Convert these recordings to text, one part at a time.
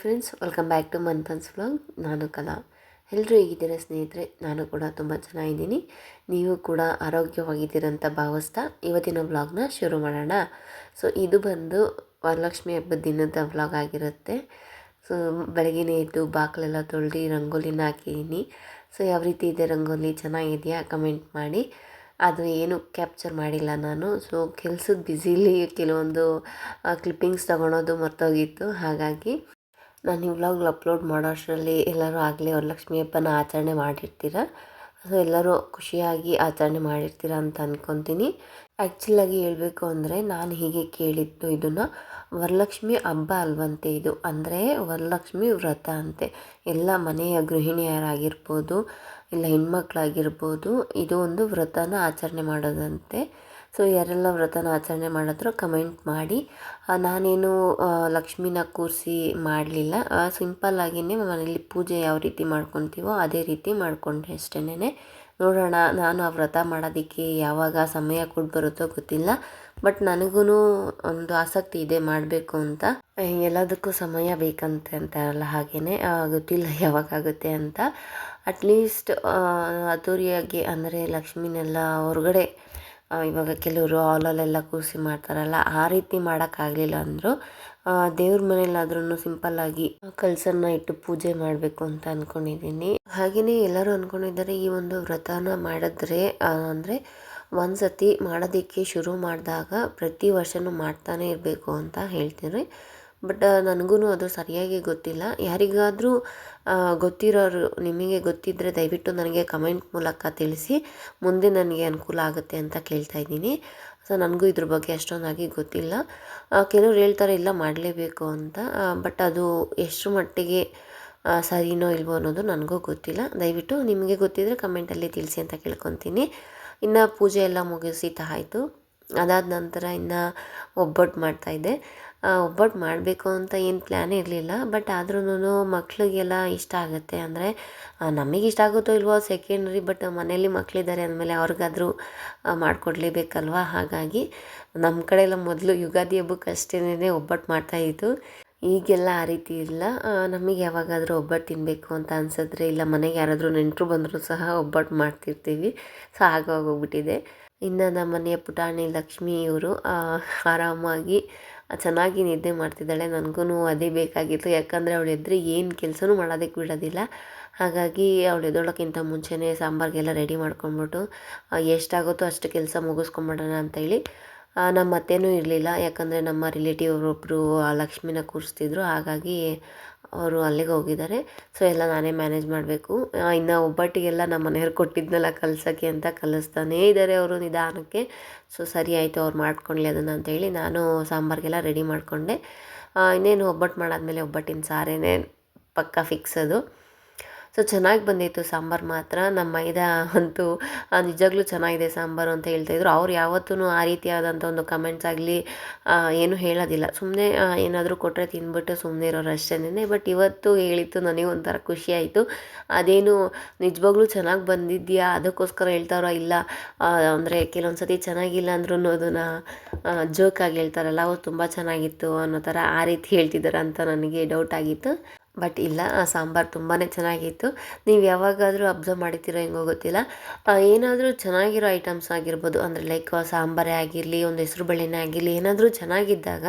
Friends, welcome back to Manthan's vlog. ನಾನು ಕಲಾ. ಎಲ್ಲರೂ ಹೇಗಿದ್ದೀರಾ ಸ್ನೇಹಿತರೆ? ನಾನು ಕೂಡ ತುಂಬ ಚೆನ್ನಾಗಿದ್ದೀನಿ. ನೀವು ಕೂಡ ಆರೋಗ್ಯವಾಗಿದ್ದೀರ ಅಂತ ಭಾವಿಸ್ತಾ ಇವತ್ತಿನ ವ್ಲಾಗ್ನ ಶುರು ಮಾಡೋಣ. ಇದು ಬಂದು ವರಲಕ್ಷ್ಮಿ ಹಬ್ಬದ ದಿನದ ವ್ಲಾಗ್ ಆಗಿರುತ್ತೆ. ಬೆಳಗ್ಗೆ ಎದ್ದು ಬಾಗಿಲೆಲ್ಲ ತೊಳೆದು ರಂಗೋಲಿನ ಹಾಕಿದ್ದೀನಿ. ಯಾವ ರೀತಿ ಇದೆ ರಂಗೋಲಿ, ಚೆನ್ನಾಗಿದೆಯಾ ಕಮೆಂಟ್ ಮಾಡಿ. ಅದು ಏನು ಕ್ಯಾಪ್ಚರ್ ಮಾಡಿಲ್ಲ ನಾನು. ಕೆಲಸದ ಬ್ಯುಸಿಲಿ ಕೆಲವೊಂದು ಕ್ಲಿಪ್ಪಿಂಗ್ಸ್ ತೊಗೊಳೋದು ಮರ್ತೋಗಿತ್ತು. ಹಾಗಾಗಿ ನಾನು ಈ ವ್ಲಾಗ್ಗಳು ಅಪ್ಲೋಡ್ ಮಾಡೋ ಅಷ್ಟರಲ್ಲಿ ಎಲ್ಲರೂ ಆಗಲೇ ವರಲಕ್ಷ್ಮಿ ಹಬ್ಬನ ಆಚರಣೆ ಮಾಡಿರ್ತೀರ. ಎಲ್ಲರೂ ಖುಷಿಯಾಗಿ ಆಚರಣೆ ಮಾಡಿರ್ತೀರ ಅಂತ ಅಂದ್ಕೊತೀನಿ. ಆ್ಯಕ್ಚುಲಾಗಿ ಹೇಳಬೇಕು ಅಂದರೆ ನಾನು ಹೀಗೆ ಕೇಳಿದ್ದು, ಇದನ್ನು ವರಲಕ್ಷ್ಮಿ ಹಬ್ಬ ಅಲ್ವಂತೆ ಇದು. ಅಂದರೆ ವರಲಕ್ಷ್ಮಿ ವ್ರತ ಅಂತೆ. ಎಲ್ಲ ಮನೆಯ ಗೃಹಿಣಿಯರಾಗಿರ್ಬೋದು, ಇಲ್ಲ ಹೆಣ್ಮಕ್ಳಾಗಿರ್ಬೋದು, ಇದು ಒಂದು ವ್ರತನ ಆಚರಣೆ ಮಾಡೋದಂತೆ. ಯಾರೆಲ್ಲ ವ್ರತನ ಆಚರಣೆ ಮಾಡಿದ್ರು ಕಮೆಂಟ್ ಮಾಡಿ. ನಾನೇನು ಲಕ್ಷ್ಮಿನ ಕೂರಿಸಿ ಮಾಡಲಿಲ್ಲ. ಸಿಂಪಲ್ಲಾಗಿಯೇ ಮನೇಲಿ ಪೂಜೆ ಯಾವ ರೀತಿ ಮಾಡ್ಕೊತೀವೋ ಅದೇ ರೀತಿ ಮಾಡಿಕೊಂಡ್ರೆ ಅಷ್ಟೇನೆ. ನೋಡೋಣ, ನಾನು ಆ ವ್ರತ ಮಾಡೋದಕ್ಕೆ ಯಾವಾಗ ಸಮಯ ಕೂಡ ಬರುತ್ತೋ ಗೊತ್ತಿಲ್ಲ. ಬಟ್ ನನಗೂ ಒಂದು ಆಸಕ್ತಿ ಇದೆ ಮಾಡಬೇಕು ಅಂತ. ಎಲ್ಲದಕ್ಕೂ ಸಮಯ ಬೇಕಂತೆ ಅಂತಾರಲ್ಲ, ಹಾಗೆಯೇ ಗೊತ್ತಿಲ್ಲ ಯಾವಾಗಾಗುತ್ತೆ ಅಂತ. ಅಟ್ಲೀಸ್ಟ್ ಅದ್ದೂರಿಯಾಗಿ ಅಂದರೆ ಲಕ್ಷ್ಮಿನೆಲ್ಲ ಹೊರಗಡೆ ಇವಾಗ ಕೆಲವರು ಹಾಲಲ್ಲೆಲ್ಲ ಕೂರಿಸಿ ಮಾಡ್ತಾರಲ್ಲ, ಆ ರೀತಿ ಮಾಡೋಕ್ಕಾಗಲಿಲ್ಲ ಅಂದರು ದೇವ್ರ ಮನೇಲಾದ್ರೂ ಸಿಂಪಲ್ಲಾಗಿ ಕಳಸನ್ನ ಇಟ್ಟು ಪೂಜೆ ಮಾಡಬೇಕು ಅಂತ ಅಂದ್ಕೊಂಡಿದ್ದೀನಿ. ಹಾಗೆಯೇ ಎಲ್ಲರೂ ಅಂದ್ಕೊಂಡಿದ್ದಾರೆ ಈ ಒಂದು ವ್ರತನ ಮಾಡಿದ್ರೆ ಅಂದರೆ ಒಂದು ಸತಿ ಮಾಡೋದಕ್ಕೆ ಶುರು ಮಾಡಿದಾಗ ಪ್ರತಿ ವರ್ಷವೂ ಮಾಡ್ತಾನೆ ಇರಬೇಕು ಅಂತ ಹೇಳ್ತೀನಿ. ಬಟ್ ನನಗೂ ಅದು ಸರಿಯಾಗಿ ಗೊತ್ತಿಲ್ಲ. ಯಾರಿಗಾದರೂ ಗೊತ್ತಿರೋರು, ನಿಮಗೆ ಗೊತ್ತಿದ್ದರೆ ದಯವಿಟ್ಟು ನನಗೆ ಕಮೆಂಟ್ ಮೂಲಕ ತಿಳಿಸಿ. ಮುಂದೆ ನನಗೆ ಅನುಕೂಲ ಆಗುತ್ತೆ ಅಂತ ಕೇಳ್ತಾ ಇದ್ದೀನಿ. ನನಗೂ ಇದ್ರ ಬಗ್ಗೆ ಅಷ್ಟೊಂದಾಗಿ ಗೊತ್ತಿಲ್ಲ. ಕೆಲವ್ರು ಹೇಳ್ತಾರೆ ಇಲ್ಲ ಮಾಡಲೇಬೇಕು ಅಂತ. ಬಟ್ ಅದು ಎಷ್ಟು ಮಟ್ಟಿಗೆ ಸರಿನೋ ಇಲ್ವೋ ಅನ್ನೋದು ನನಗೂ ಗೊತ್ತಿಲ್ಲ. ದಯವಿಟ್ಟು ನಿಮಗೆ ಗೊತ್ತಿದ್ದರೆ ಕಮೆಂಟಲ್ಲಿ ತಿಳಿಸಿ ಅಂತ ಕೇಳ್ಕೊತೀನಿ. ಇನ್ನು ಪೂಜೆ ಎಲ್ಲ ಮುಗಿಸಿತಾಯಿತು. ಅದಾದ ನಂತರ ಇನ್ನು ಒಬ್ಬಟ್ಟು ಮಾಡ್ತಾಯಿದ್ದೆ. ಒಬ್ಬಟ್ಟು ಮಾಡಬೇಕು ಅಂತ ಏನು ಪ್ಲ್ಯಾನೇ ಇರಲಿಲ್ಲ. ಬಟ್ ಆದ್ರೂ ಮಕ್ಳಿಗೆಲ್ಲ ಇಷ್ಟ ಆಗುತ್ತೆ. ಅಂದರೆ ನಮಗೆ ಇಷ್ಟ ಆಗುತ್ತೋ ಇಲ್ವೋ ಸೆಕೆಂಡ್ರಿ, ಬಟ್ ಮನೇಲಿ ಮಕ್ಕಳಿದ್ದಾರೆ ಅಂದಮೇಲೆ ಅವ್ರಿಗಾದರೂ ಮಾಡಿಕೊಡ್ಲೇಬೇಕಲ್ವ. ಹಾಗಾಗಿ ನಮ್ಮ ಕಡೆ ಎಲ್ಲ ಮೊದಲು ಯುಗಾದಿ ಹಬ್ಬಕ್ಕೆ ಅಷ್ಟೇನೆ ಒಬ್ಬಟ್ಟು ಮಾಡ್ತಾಯಿತ್ತು. ಈಗೆಲ್ಲ ಆ ರೀತಿ ಇಲ್ಲ. ನಮಗೆ ಯಾವಾಗಾದರೂ ಒಬ್ಬಟ್ಟು ತಿನ್ನಬೇಕು ಅಂತ ಅನಿಸಿದ್ರೆ, ಇಲ್ಲ ಮನೆಗೆ ಯಾರಾದರೂ ನೆಂಟರು ಬಂದರೂ ಸಹ ಒಬ್ಬಟ್ಟು ಮಾಡ್ತಿರ್ತೀವಿ. ಆಗೋಗ್ಬಿಟ್ಟಿದೆ. ಇನ್ನು ನಮ್ಮ ಮನೆಯ ಪುಟಾಣಿ ಲಕ್ಷ್ಮಿ ಇವರು ಆರಾಮಾಗಿ ಚೆನ್ನಾಗಿ ನಿದ್ದೆ ಮಾಡ್ತಿದ್ದಾಳೆ. ನನಗೂ ಅದೇ ಬೇಕಾಗಿತ್ತು. ಯಾಕಂದರೆ ಅವಳು ಎದ್ದರೆ ಏನು ಕೆಲಸನೂ ಮಾಡೋದಕ್ಕೆ ಬಿಡೋದಿಲ್ಲ. ಹಾಗಾಗಿ ಅವಳು ಎದ್ದೋಳೋಕ್ಕಿಂತ ಮುಂಚೆನೇ ಸಾಂಬಾರಿಗೆಲ್ಲ ರೆಡಿ ಮಾಡ್ಕೊಂಡ್ಬಿಟ್ಟು ಎಷ್ಟಾಗುತ್ತೋ ಅಷ್ಟು ಕೆಲಸ ಮುಗಿಸ್ಕೊಂಬಿಡೋಣ ಅಂತೇಳಿ. ನಮ್ಮ ಅತ್ತೆನೂ ಇರಲಿಲ್ಲ. ಯಾಕಂದರೆ ನಮ್ಮ ರಿಲೇಟಿವ್ ಒಬ್ಬರು ಲಕ್ಷ್ಮಿನ ಕೂರಿಸ್ತಿದ್ರು. ಹಾಗಾಗಿ ಅವರು ಅಲ್ಲಿಗೆ ಹೋಗಿದ್ದಾರೆ. ಎಲ್ಲ ನಾನೇ ಮ್ಯಾನೇಜ್ ಮಾಡಬೇಕು. ಇನ್ನು ಒಬ್ಬಟ್ಟಿಗೆಲ್ಲ ನಮ್ಮ ಮನೆಯವ್ರು ಕೊಟ್ಟಿದ್ನೆಲ್ಲ ಕಲಸೋಕ್ಕೆ ಅಂತ ಕಲಿಸ್ತಾನೇ ಇದ್ದಾರೆ ಅವರು ನಿಧಾನಕ್ಕೆ. ಸರಿ ಆಯಿತು, ಅವ್ರು ಮಾಡ್ಕೊಳ್ಳಿ ಅದನ್ನು ಅಂತೇಳಿ ನಾನು ಸಾಂಬಾರಿಗೆಲ್ಲ ರೆಡಿ ಮಾಡಿಕೊಂಡೆ. ಇನ್ನೇನು ಒಬ್ಬಟ್ಟು ಮಾಡಾದ್ಮೇಲೆ ಒಬ್ಬಟ್ಟಿನ ಸಾರೇನೆ ಪಕ್ಕಾ ಫಿಕ್ಸ್ ಅದು. ಚೆನ್ನಾಗಿ ಬಂದಿತ್ತು ಸಾಂಬಾರು ಮಾತ್ರ. ನಮ್ಮ ಮೈದಾ ಅಂತೂ ನಿಜವಾಗ್ಲೂ ಚೆನ್ನಾಗಿದೆ ಸಾಂಬಾರು ಅಂತ ಹೇಳ್ತಾಯಿದ್ರು. ಅವ್ರು ಯಾವತ್ತೂ ಆ ರೀತಿಯಾದಂಥ ಒಂದು ಕಮೆಂಟ್ಸ್ ಆಗಲಿ ಏನೂ ಹೇಳೋದಿಲ್ಲ. ಸುಮ್ಮನೆ ಏನಾದರೂ ಕೊಟ್ಟರೆ ತಿಂದ್ಬಿಟ್ಟು ಸುಮ್ಮನೆ ಇರೋರು ಅಷ್ಟೇನೆ. ಬಟ್ ಇವತ್ತು ಹೇಳಿತ್ತು ನನಗೆ ಒಂಥರ ಖುಷಿ ಆಯಿತು. ಅದೇನು ನಿಜವಾಗ್ಲೂ ಚೆನ್ನಾಗಿ ಬಂದಿದೆಯಾ ಅದಕ್ಕೋಸ್ಕರ ಹೇಳ್ತಾರೋ ಇಲ್ಲ ಅಂದರೆ ಕೆಲವೊಂದು ಸತಿ ಚೆನ್ನಾಗಿಲ್ಲ ಅಂದ್ರೂ ಅದನ್ನು ಜೋಕಾಗಿ ಹೇಳ್ತಾರಲ್ಲ, ಅವ್ರು ತುಂಬ ಚೆನ್ನಾಗಿತ್ತು ಅನ್ನೋ ಥರ ಆ ರೀತಿ ಹೇಳ್ತಿದ್ದಾರೆ ಅಂತ ನನಗೆ ಡೌಟ್ ಆಗಿತ್ತು. ಬಟ್ ಇಲ್ಲ, ಸಾಂಬಾರು ತುಂಬಾ ಚೆನ್ನಾಗಿತ್ತು. ನೀವು ಯಾವಾಗಾದರೂ ಅಬ್ಸರ್ವ್ ಮಾಡಿರ್ತೀರೋ ಹೆಂಗೋ ಗೊತ್ತಿಲ್ಲ, ಏನಾದರೂ ಚೆನ್ನಾಗಿರೋ ಐಟಮ್ಸ್ ಆಗಿರ್ಬೋದು, ಅಂದರೆ ಲೈಕ್ ಸಾಂಬಾರೇ ಆಗಿರಲಿ, ಒಂದು ಹೆಸ್ರು ಬೇಳೆನೇ ಆಗಿರಲಿ, ಏನಾದರೂ ಚೆನ್ನಾಗಿದ್ದಾಗ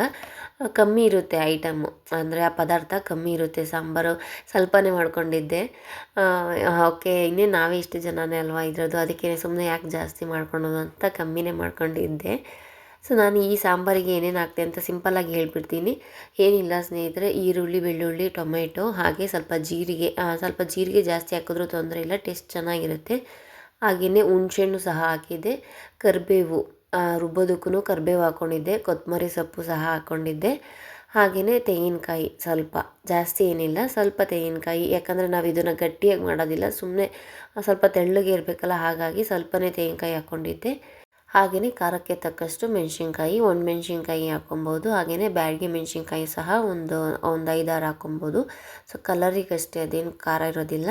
ಕಮ್ಮಿ ಇರುತ್ತೆ ಐಟಮು, ಅಂದರೆ ಆ ಪದಾರ್ಥ ಕಮ್ಮಿ ಇರುತ್ತೆ. ಸಾಂಬಾರು ಸ್ವಲ್ಪನೇ ಮಾಡ್ಕೊಂಡಿದ್ದೆ. ಓಕೆ, ಇನ್ನೇನು ನಾವೇ ಇಷ್ಟು ಜನನೇ ಅಲ್ವಾ ಇದ್ರದ್ದು, ಅದಕ್ಕೆ ಸುಮ್ಮನೆ ಯಾಕೆ ಜಾಸ್ತಿ ಮಾಡ್ಕೊಳೋದು ಅಂತ ಕಮ್ಮಿನೇ ಮಾಡ್ಕೊಂಡಿದ್ದೆ. ನಾನು ಈ ಸಾಂಬಾರಿಗೆ ಏನೇನು ಹಾಕ್ತೆ ಅಂತ ಸಿಂಪಲ್ಲಾಗಿ ಹೇಳ್ಬಿಡ್ತೀನಿ. ಏನಿಲ್ಲ ಸ್ನೇಹಿತರೆ, ಈರುಳ್ಳಿ, ಬೆಳ್ಳುಳ್ಳಿ, ಟೊಮೆಟೊ, ಹಾಗೆ ಸ್ವಲ್ಪ ಜೀರಿಗೆ ಜಾಸ್ತಿ ಹಾಕಿದ್ರೂ ತೊಂದರೆ ಇಲ್ಲ, ಟೇಸ್ಟ್ ಚೆನ್ನಾಗಿರುತ್ತೆ. ಹಾಗೆಯೇ ಹುಣಸೆಹಣ್ಣು ಸಹ ಹಾಕಿದ್ದೆ. ಕರಿಬೇವು, ರುಬ್ಬೋದಕ್ಕೂ ಕರಿಬೇವು ಹಾಕ್ಕೊಂಡಿದ್ದೆ. ಕೊತ್ತಂಬರಿ ಸೊಪ್ಪು ಸಹ ಹಾಕ್ಕೊಂಡಿದ್ದೆ. ಹಾಗೆಯೇ ತೆಂಗಿನಕಾಯಿ ಸ್ವಲ್ಪ, ಜಾಸ್ತಿ ಏನಿಲ್ಲ, ಸ್ವಲ್ಪ ತೆಂಗಿನಕಾಯಿ. ಯಾಕಂದರೆ ನಾವು ಇದನ್ನು ಗಟ್ಟಿಯಾಗಿ ಮಾಡೋದಿಲ್ಲ, ಸುಮ್ಮನೆ ಸ್ವಲ್ಪ ತೆಳ್ಳಗೆ ಇರಬೇಕಲ್ಲ, ಹಾಗಾಗಿ ಸ್ವಲ್ಪನೇ ತೆಂಗಿನಕಾಯಿ ಹಾಕ್ಕೊಂಡಿದ್ದೆ. ಹಾಗೆಯೇ ಖಾರಕ್ಕೆ ತಕ್ಕಷ್ಟು ಮೆಣಸಿನ್ಕಾಯಿ, ಒಣಮೆಣ್ಸಿನ್ಕಾಯಿ ಹಾಕ್ಕೊಬೋದು. ಹಾಗೆಯೇ ಬ್ಯಾಡಗಿ ಮೆಣಸಿನ್ಕಾಯಿ ಸಹ ಒಂದು 5-6 ಹಾಕ್ಕೊಬೋದು. ಕಲರಿಗಷ್ಟೇ, ಅದೇನು ಖಾರ ಇರೋದಿಲ್ಲ.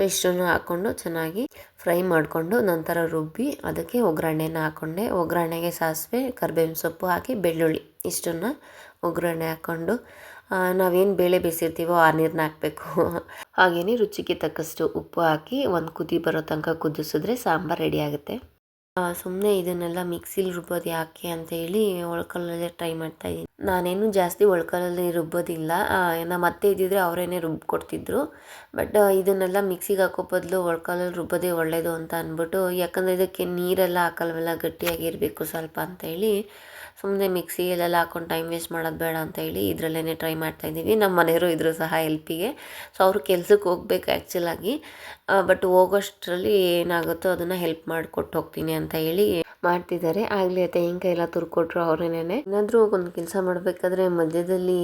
ಇಷ್ಟನ್ನು ಹಾಕ್ಕೊಂಡು ಚೆನ್ನಾಗಿ ಫ್ರೈ ಮಾಡಿಕೊಂಡು ನಂತರ ರುಬ್ಬಿ ಅದಕ್ಕೆ ಒಗ್ಗರಣೆನ ಹಾಕ್ಕೊಂಡೆ. ಒಗ್ಗರಣೆಗೆ ಸಾಸಿವೆ, ಕರಿಬೇವಿನ ಸೊಪ್ಪು ಹಾಕಿ ಬೆಳ್ಳುಳ್ಳಿ ಇಷ್ಟನ್ನು ಒಗ್ಗರಣೆ ಹಾಕ್ಕೊಂಡು ನಾವೇನು ಬೇಳೆ ಬೇಯಿಸಿರ್ತೀವೋ ಆ ನೀರನ್ನ ಹಾಕಬೇಕು. ಹಾಗೆಯೇ ರುಚಿಗೆ ತಕ್ಕಷ್ಟು ಉಪ್ಪು ಹಾಕಿ ಒಂದು ಕುದಿ ಬರೋ ತನಕ ಕುದಿಸಿದ್ರೆ ಸಾಂಬಾರು ರೆಡಿ ಆಗುತ್ತೆ. ಸುಮ್ಮನೆ ಇದನ್ನೆಲ್ಲ ಮಿಕ್ಸಿಲಿ ರುಬ್ಬೋದು ಯಾಕೆ ಅಂತ ಹೇಳಿ ಒಳ್ಕಲ್ಲಲ್ಲೇ ಟ್ರೈ ಮಾಡ್ತಾ ಇದ್ದೀನಿ. ನಾನೇನು ಜಾಸ್ತಿ ಒಳ್ಕಲ್ಲಲ್ಲಿ ರುಬ್ಬೋದಿಲ್ಲ. ನಮ್ಮ ಅತ್ತೆ ಇದ್ದಿದ್ರೆ ಅವರೇನೆ ರುಬ್ಕೊಡ್ತಿದ್ರು. ಬಟ್ ಇದನ್ನೆಲ್ಲ ಮಿಕ್ಸಿಗೆ ಹಾಕೋ ಬದಲು ಒಳ್ಕಲ್ಲಲ್ಲಿ ರುಬ್ಬೋದೇ ಒಳ್ಳೆಯದು ಅಂತ ಅಂದ್ಬಿಟ್ಟು, ಯಾಕಂದರೆ ಇದಕ್ಕೆ ನೀರೆಲ್ಲ ಹಾಕಲ್ವಲ್ಲ, ಗಟ್ಟಿಯಾಗಿರಬೇಕು ಸ್ವಲ್ಪ ಅಂತ ಹೇಳಿ ಸುಮ್ಮನೆ ಮಿಕ್ಸಿಯಲ್ಲೆಲ್ಲ ಹಾಕೊಂಡು ಟೈಮ್ ವೇಸ್ಟ್ ಮಾಡೋದು ಬೇಡ ಅಂತ ಹೇಳಿ ಇದರಲ್ಲೇ ಟ್ರೈ ಮಾಡ್ತಾಯಿದ್ದೀವಿ. ನಮ್ಮ ಮನೆಯವರು ಇದ್ರು ಸಹ ಹೆಲ್ಪಿಗೆ. ಸೊ ಅವರು ಕೆಲ್ಸಕ್ಕೆ ಹೋಗ್ಬೇಕು ಆ್ಯಕ್ಚುಲಾಗಿ. ಬಟ್ ಹೋಗೋಷ್ಟರಲ್ಲಿ ಏನಾಗುತ್ತೋ ಅದನ್ನು ಹೆಲ್ಪ್ ಮಾಡಿಕೊಟ್ಟು ಹೋಗ್ತೀನಿ ಅಂತ ಹೇಳಿ ಮಾಡ್ತಿದ್ದಾರೆ. ಆಗಲಿ ತೆಂಗಿನಕಾಯಿ ಎಲ್ಲ ತುರ್ಕೊಟ್ರು ಅವರೇನೆ. ಏನಾದರೂ ಒಂದು ಕೆಲಸ ಮಾಡಬೇಕಾದ್ರೆ ಮಧ್ಯದಲ್ಲಿ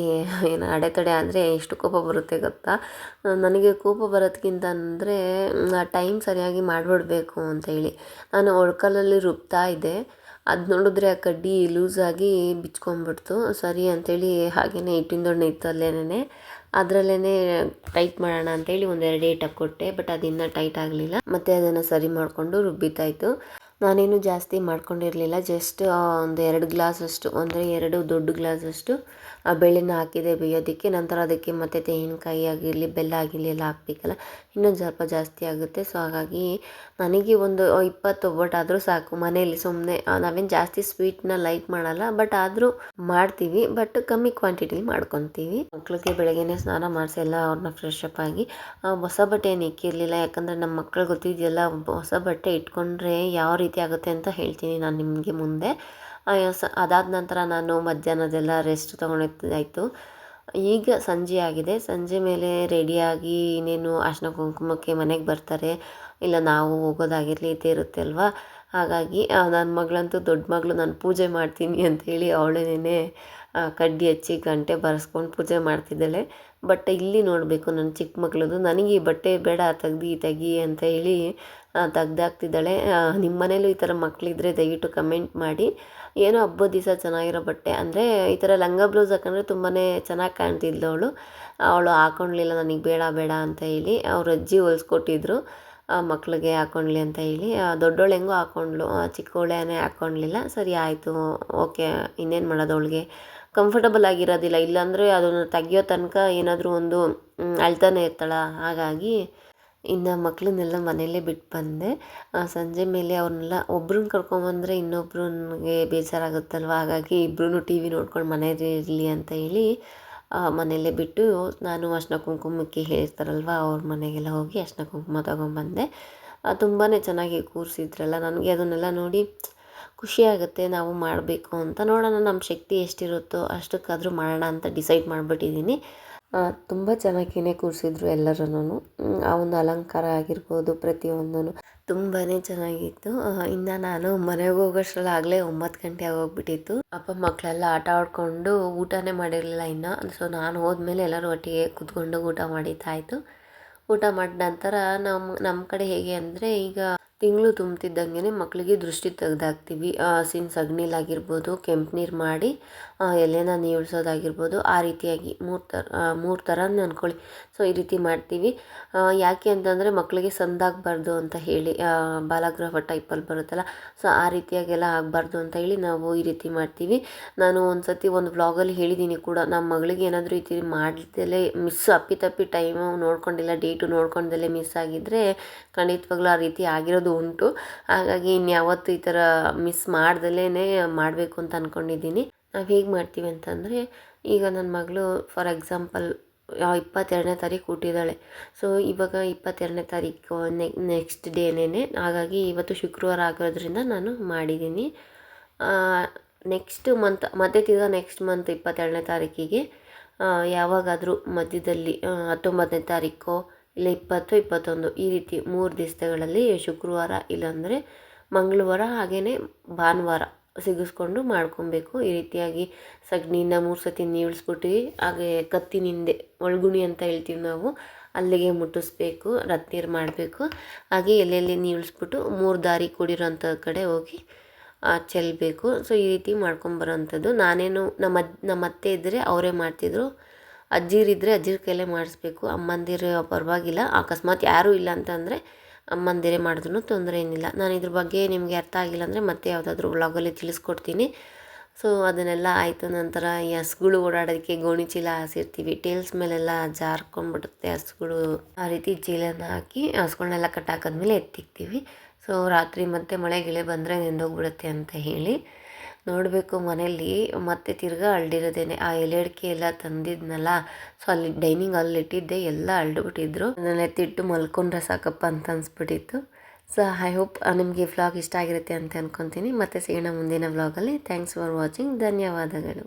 ಏನು ಅಡೆತಡೆ ಆದರೆ ಎಷ್ಟು ಕೋಪ ಬರುತ್ತೆ ಗೊತ್ತಾ. ನನಗೆ ಕೋಪ ಬರೋದಕ್ಕಿಂತ ಅಂದರೆ ಟೈಮ್ ಸರಿಯಾಗಿ ಮಾಡಿಬಿಡ್ಬೇಕು ಅಂತ ಹೇಳಿ ನಾನು ಒಳ್ಕಲ್ಲಲ್ಲಿ ರುಬ್ತಾ ಇದ್ದೆ. ಅದು ನೋಡಿದ್ರೆ ಆ ಕಡ್ಡಿ ಲೂಸಾಗಿ ಬಿಚ್ಕೊಂಡ್ಬಿಡ್ತು. ಸರಿ ಅಂಥೇಳಿ ಹಾಗೆಯೇ ಹಿಟ್ಟಿನ ದೊಣ್ಣೆ ಇತ್ತು ಅಲ್ಲೇನೆ, ಅದರಲ್ಲೇ ಟೈಟ್ ಮಾಡೋಣ ಅಂತೇಳಿ ಒಂದೆರಡು ಏಟು ಕೊಟ್ಟೆ. ಬಟ್ ಅದು ಇನ್ನೂ ಟೈಟ್ ಆಗಲಿಲ್ಲ. ಮತ್ತು ಅದನ್ನು ಸರಿ ಮಾಡಿಕೊಂಡು ರುಬ್ಬಿತಾಯಿತು. ನಾನೇನು ಜಾಸ್ತಿ ಮಾಡ್ಕೊಂಡಿರಲಿಲ್ಲ. ಜಸ್ಟ್ ಒಂದು 2 ಗ್ಲಾಸಷ್ಟು ಅಂದರೆ 2 ದೊಡ್ಡ ಗ್ಲಾಸಷ್ಟು ಬೇಳೆನ ಹಾಕಿದೆ ಬೇಯೋದಕ್ಕೆ. ನಂತರ ಅದಕ್ಕೆ ಮತ್ತು ತೆಂಗಿನಕಾಯಿ ಆಗಿರಲಿ, ಬೆಲ್ಲ ಆಗಿರಲಿ ಎಲ್ಲ ಹಾಕಬೇಕಲ್ಲ, ಇನ್ನೊಂದು ಸ್ವಲ್ಪ ಜಾಸ್ತಿ ಆಗುತ್ತೆ. ಸೊ ಹಾಗಾಗಿ ನನಗೆ ಒಂದು 20 ಒಬ್ಬಟ್ಟಾದರೂ ಸಾಕು ಮನೆಯಲ್ಲಿ. ಸುಮ್ಮನೆ ನಾವೇನು ಜಾಸ್ತಿ ಸ್ವೀಟ್ನ ಲೈಕ್ ಮಾಡಲ್ಲ, ಬಟ್ ಆದರೂ ಮಾಡ್ತೀವಿ. ಬಟ್ ಕಮ್ಮಿ ಕ್ವಾಂಟಿಟಿಲಿ ಮಾಡ್ಕೊತೀವಿ. ಮಕ್ಳಿಗೆ ಬೆಳಗ್ಗೆನೇ ಸ್ನಾನ ಮಾಡಿಸಿ ಎಲ್ಲ ಅವ್ರನ್ನ ಫ್ರೆಶ್ ಅಪ್ ಆಗಿ ಹೊಸ ಬಟ್ಟೆ ಏನು ಇಕ್ಕಿರಲಿಲ್ಲ. ಯಾಕಂದರೆ ನಮ್ಮ ಮಕ್ಳು ಗೊತ್ತಿದೆಯಲ್ಲ, ಹೊಸ ಬಟ್ಟೆ ಇಟ್ಕೊಂಡ್ರೆ ಯಾವ ರೀತಿ ಆಗುತ್ತೆ ಅಂತ ಹೇಳ್ತೀನಿ ನಾನು ನಿಮಗೆ ಮುಂದೆ. ಅದಾದ ನಂತರ ನಾನು ಮಧ್ಯಾಹ್ನದೆಲ್ಲ ರೆಸ್ಟ್ ತೊಗೊಂಡಿದ್ದಾಯಿತು. ಈಗ ಸಂಜೆ ಆಗಿದೆ. ಸಂಜೆ ಮೇಲೆ ರೆಡಿಯಾಗಿ ಇನ್ನೇನು ಅರ್ಶಿನ ಕುಂಕುಮಕ್ಕೆ ಮನೆಗೆ ಬರ್ತಾರೆ, ಇಲ್ಲ ನಾವು ಹೋಗೋದಾಗಿರಲಿ ಇದ್ದೇ ಇರುತ್ತೆ ಅಲ್ವಾ. ಹಾಗಾಗಿ ನನ್ನ ಮಗಳಂತೂ, ದೊಡ್ಡ ಮಗಳು, ನಾನು ಪೂಜೆ ಮಾಡ್ತೀನಿ ಅಂಥೇಳಿ ಅವಳೇನೇ ಕಡ್ಡಿ ಹಚ್ಚಿ ಗಂಟೆ ಬಾರಿಸ್ಕೊಂಡು ಪೂಜೆ ಮಾಡ್ತಿದ್ದಾಳೆ. ಬಟ್ ಇಲ್ಲಿ ನೋಡಬೇಕು ನನ್ನ ಚಿಕ್ಕ ಮಗಳದು, ನನಗೆ ಈ ಬಟ್ಟೆ ಬೇಡ ತೆಗಿ ಅಂತ ಹೇಳಿ ತೆಗ್ದಾಕ್ತಿದ್ದಾಳೆ. ನಿಮ್ಮ ಮನೇಲೂ ಈ ಥರ ಮಕ್ಕಳಿದ್ರೆ ದಯವಿಟ್ಟು ಕಮೆಂಟ್ ಮಾಡಿ. ಏನೋ ಹಬ್ಬದ ದಿವಸ ಚೆನ್ನಾಗಿರೋ ಬಟ್ಟೆ ಅಂದರೆ ಈ ಥರ ಲಂಗ ಬ್ಲೌಸ್ ಹಾಕೊಂಡ್ರೆ ತುಂಬಾ ಚೆನ್ನಾಗಿ ಕಾಣ್ತಿದ್ಲು ಅವಳು ಹಾಕ್ಕೊಳ್ಲಿಲ್ಲ, ನನಗೆ ಬೇಡ ಅಂತ ಹೇಳಿ ಅವ್ರ ಅಜ್ಜಿ ಹೊಲ್ಸ್ಕೊಟ್ಟಿದ್ರು ಮಕ್ಳಿಗೆ ಹಾಕ್ಕೊಳ್ಳಿ ಅಂತ ಹೇಳಿ. ದೊಡ್ಡವಳು ಹೆಂಗೋ ಹಾಕ್ಕೊಂಡ್ಳು, ಚಿಕ್ಕವಳೇನೇ ಹಾಕ್ಕೊಳ್ಲಿಲ್ಲ. ಸರಿ ಆಯಿತು, ಓಕೆ, ಇನ್ನೇನು ಮಾಡೋದು, ಅವಳಿಗೆ ಕಂಫರ್ಟಬಲ್ ಆಗಿರೋದಿಲ್ಲ. ಇಲ್ಲಾಂದರೆ ಅದನ್ನು ತೆಗಿಯೋ ತನಕ ಏನಾದರೂ ಒಂದು ಅಳ್ತಾನೆ ಇರ್ತಾಳೆ. ಹಾಗಾಗಿ ಇನ್ನು ಮಕ್ಕಳನ್ನೆಲ್ಲ ಮನೆಯಲ್ಲೇ ಬಿಟ್ಟು ಬಂದೆ. ಸಂಜೆ ಮೇಲೆ ಅವ್ರನ್ನೆಲ್ಲ ಒಬ್ರನ್ನ ಕರ್ಕೊಂಬಂದರೆ ಇನ್ನೊಬ್ರಿಗೆ ಬೇಜಾರಾಗುತ್ತಲ್ವ. ಹಾಗಾಗಿ ಇಬ್ಬರೂ ಟಿ ವಿ ನೋಡ್ಕೊಂಡು ಮನೇಲಿ ಇರಲಿ ಅಂತ ಹೇಳಿ ಮನೆಯಲ್ಲೇ ಬಿಟ್ಟು ನಾನು ಅರ್ಶಿನ ಕುಂಕುಮಕ್ಕೆ ಹೇಳಿರ್ತಾರಲ್ವ ಅವ್ರ ಮನೆಗೆಲ್ಲ ಹೋಗಿ ಅರ್ಶಿನ ಕುಂಕುಮ ತೊಗೊಂಬಂದೆ. ತುಂಬಾ ಚೆನ್ನಾಗಿ ಕೂರಿಸಿದ್ರಲ್ಲ, ನನಗೆ ಅದನ್ನೆಲ್ಲ ನೋಡಿ ಖುಷಿಯಾಗುತ್ತೆ. ನಾವು ಮಾಡಬೇಕು ಅಂತ, ನೋಡೋಣ ನಮ್ಮ ಶಕ್ತಿ ಎಷ್ಟಿರುತ್ತೋ ಅಷ್ಟಕ್ಕಾದರೂ ಮಾಡೋಣ ಅಂತ ಡಿಸೈಡ್ ಮಾಡಿಬಿಟ್ಟಿದ್ದೀನಿ. ತುಂಬ ಚೆನ್ನಾಗಿಯೇ ಕೂರಿಸಿದ್ರು ಎಲ್ಲರೂ. ಆ ಒಂದು ಅಲಂಕಾರ ಆಗಿರ್ಬೋದು ಪ್ರತಿಯೊಂದೂ ತುಂಬಾ ಚೆನ್ನಾಗಿತ್ತು. ಇನ್ನು ನಾನು ಮನೆಗೆ ಹೋಗೋಷ್ಟರಲ್ಲಿ ಆಗಲೇ 9 ಗಂಟೆ ಆಗೋಗ್ಬಿಟ್ಟಿತ್ತು. ಅಪ್ಪ ಮಕ್ಕಳೆಲ್ಲ ಆಟ ಆಡಿಕೊಂಡು ಊಟನೇ ಮಾಡಿರಲಿಲ್ಲ ಇನ್ನು. ಸೊ ನಾನು ಹೋದ್ಮೇಲೆ ಎಲ್ಲರೂ ಒಟ್ಟಿಗೆ ಕೂತ್ಕೊಂಡು ಊಟ ಮಾಡಿದ್ದಾಯಿತು. ಊಟ ಮಾಡಿದ ನಂತರ ನಮ್ಮ ಕಡೆ ಹೇಗೆ ಅಂದರೆ, ಈಗ ತಿಂಗಳು ತುಂಬ್ತಿದ್ದಂಗೆ ಮಕ್ಕಳಿಗೆ ದೃಷ್ಟಿ ತೆಗ್ದಾಕ್ತೀವಿ. ಹಸಿನ ಸಗಣಿಲಾಗಿರ್ಬೋದು, ಕೆಂಪು ನೀರು ಮಾಡಿ ಎಲೆನ ನೀವ್ಸೋದಾಗಿರ್ಬೋದು, ಆ ರೀತಿಯಾಗಿ 3 ಥರನೇ ಅಂದ್ಕೊಳ್ಳಿ. ಸೊ ಈ ರೀತಿ ಮಾಡ್ತೀವಿ. ಯಾಕೆ ಅಂತಂದರೆ ಮಕ್ಕಳಿಗೆ ಸಂದಾಗಬಾರ್ದು ಅಂತ ಹೇಳಿ, ಬಾಲಗ್ರಹ ಟೈಪಲ್ಲಿ ಬರುತ್ತಲ್ಲ, ಸೊ ಆ ರೀತಿಯಾಗೆಲ್ಲ ಆಗಬಾರ್ದು ಅಂತ ಹೇಳಿ ನಾವು ಈ ರೀತಿ ಮಾಡ್ತೀವಿ. ನಾನು ಒಂದು ವ್ಲಾಗಲ್ಲಿ ಹೇಳಿದ್ದೀನಿ ಕೂಡ, ನಮ್ಮ ಮಗಳಿಗೆ ಏನಾದರೂ ಈ ರೀತಿ ಮಾಡ್ದಲೇ ಅಪ್ಪಿತಪ್ಪಿ ಟೈಮು ನೋಡ್ಕೊಂಡಿಲ್ಲ, ಡೇಟು ನೋಡ್ಕೊಂಡಲ್ಲೇ ಮಿಸ್ ಆಗಿದ್ದರೆ ಖಂಡಿತವಾಗ್ಲೂ ಆ ರೀತಿ ಆಗಿರೋದು ಉಂಟು. ಹಾಗಾಗಿ ಇನ್ಯಾವತ್ತೂ ಈ ಥರ ಮಿಸ್ ಮಾಡ್ದಲೇ ಮಾಡಬೇಕು ಅಂತ ಅಂದ್ಕೊಂಡಿದ್ದೀನಿ. ನಾವು ಹೇಗೆ ಮಾಡ್ತೀವಿ ಅಂತಂದರೆ, ಈಗ ನನ್ನ ಮಗಳು ಫಾರ್ ಎಕ್ಸಾಂಪಲ್ 22ನೇ ತಾರೀಕು ಹುಟ್ಟಿದ್ದಾಳೆ. ಸೊ ಇವಾಗ 22ನೇ ತಾರೀಕು ನೆಕ್ಸ್ಟ್ ಡೇನೇ. ಹಾಗಾಗಿ ಇವತ್ತು ಶುಕ್ರವಾರ ಆಗೋದ್ರಿಂದ ನಾನು ಮಾಡಿದ್ದೀನಿ. ನೆಕ್ಸ್ಟ್ ಮಂತ್ ಮತ್ತೆ ತಿರ್ಗಾ ನೆಕ್ಸ್ಟ್ ಮಂತ್ 22ನೇ ತಾರೀಕಿಗೆ ಯಾವಾಗಾದರೂ ಮಧ್ಯದಲ್ಲಿ 19ನೇ ತಾರೀಕು ಇಲ್ಲ 20, 21 ಈ ರೀತಿ 3 ದಿವಸಗಳಲ್ಲಿ ಶುಕ್ರವಾರ ಇಲ್ಲಾಂದರೆ ಮಂಗಳವಾರ ಹಾಗೆಯೇ ಭಾನುವಾರ ಸಿಗಿಸ್ಕೊಂಡು ಮಾಡ್ಕೊಬೇಕು. ಈ ರೀತಿಯಾಗಿ ಸಗಣಿನ 3 ಸತಿ ನೀವಿಳಿಸ್ಬಿಟ್ಟು, ಹಾಗೆ ಕತ್ತಿನಿಂದೆ ಒಳಗುಣಿ ಅಂತ ಹೇಳ್ತೀವಿ ನಾವು, ಅಲ್ಲಿಗೆ ಮುಟ್ಟಿಸ್ಬೇಕು, ರತ್ನೀರು ಮಾಡಬೇಕು. ಹಾಗೆ ಎಲ್ಲೆಲ್ಲಿ ನೀವಿಳಿಸ್ಬಿಟ್ಟು 3 ದಾರಿ ಕೂಡಿರೋಂಥ ಕಡೆ ಹೋಗಿ ಚೆಲ್ಲಬೇಕು. ಸೊ ಈ ರೀತಿ ಮಾಡ್ಕೊಂಬರೋಂಥದ್ದು. ನಾನೇನು ನಮ್ಮ ಅತ್ತೆ ಇದ್ದರೆ ಅವರೇ ಮಾಡ್ತಿದ್ರು, ಅಜ್ಜಿರಿದ್ದರೆ ಅಜ್ಜಿರ ಕೈಲೇ ಮಾಡಿಸ್ಬೇಕು. ಅಮ್ಮಂದಿರು ಪರವಾಗಿಲ್ಲ, ಅಕಸ್ಮಾತ್ ಯಾರೂ ಇಲ್ಲ ಅಂತಂದರೆ ಅಮ್ಮಂದಿರೇ ಮಾಡಿದ್ರೂ ತೊಂದರೆ ಏನಿಲ್ಲ. ನಾನು ಇದ್ರ ಬಗ್ಗೆ ನಿಮಗೆ ಅರ್ಥ ಆಗಿಲ್ಲ ಅಂದರೆ ಮತ್ತೆ ಯಾವುದಾದ್ರೂ ವ್ಲಾಗಲ್ಲಿ ತಿಳಿಸ್ಕೊಡ್ತೀನಿ. ಸೊ ಅದನ್ನೆಲ್ಲ ಆಯಿತು. ನಂತರ ಈ ಹಸುಗಳು ಓಡಾಡೋದಕ್ಕೆ ಗೋಣಿ ಚೀಲ ಹಾಸಿರ್ತೀವಿ, ಟೇಲ್ಸ್ ಮೇಲೆಲ್ಲ ಜಾರ್ಕೊಂಡ್ಬಿಡುತ್ತೆ ಹಸುಗಳು. ಆ ರೀತಿ ಚೀಲನ ಹಾಕಿ ಹಸುಗಳ್ನೆಲ್ಲ ಕಟ್ಟಾಕಿದ್ಮೇಲೆ ಎತ್ತಿಕ್ತೀವಿ. ಸೊ ರಾತ್ರಿ ಮತ್ತೆ ಮಳೆ ಗಿಳೆ ಬಂದರೆ ನೆಂದೋಗ್ಬಿಡುತ್ತೆ ಅಂತ ಹೇಳಿ ನೋಡಬೇಕು ಮನೇಲಿ ಮತ್ತೆ ತಿರ್ಗಾ ಅಳ್ಳಿರೋದೇನೆ. ಆ ಎಲೆ ಅಡಿಕೆ ಎಲ್ಲ ತಂದಿದ್ನಲ್ಲ, ಸೊ ಅಲ್ಲಿ ಡೈನಿಂಗ್ ಅಲ್ಲಿ ಇಟ್ಟಿದ್ದೆ, ಎಲ್ಲ ಅಳ್ದುಬಿಟ್ಟಿದ್ರು. ಅದನ್ನ ಎತ್ತಿಟ್ಟು ಮಲ್ಕೊಂಡ್ರೆ ಸಾಕಪ್ಪ ಅಂತ ಅನ್ಸ್ಬಿಟ್ಟಿತ್ತು. ಸೊ ಐ ಹೋಪ್ ನಿಮಗೆ ವ್ಲಾಗ್ ಇಷ್ಟ ಆಗಿರುತ್ತೆ ಅಂತ ಅನ್ಕೊತೀನಿ. ಮತ್ತೆ ಸಿಗೋಣ ಮುಂದಿನ ವ್ಲಾಗಲ್ಲಿ. Thanks for watching. ಧನ್ಯವಾದಗಳು.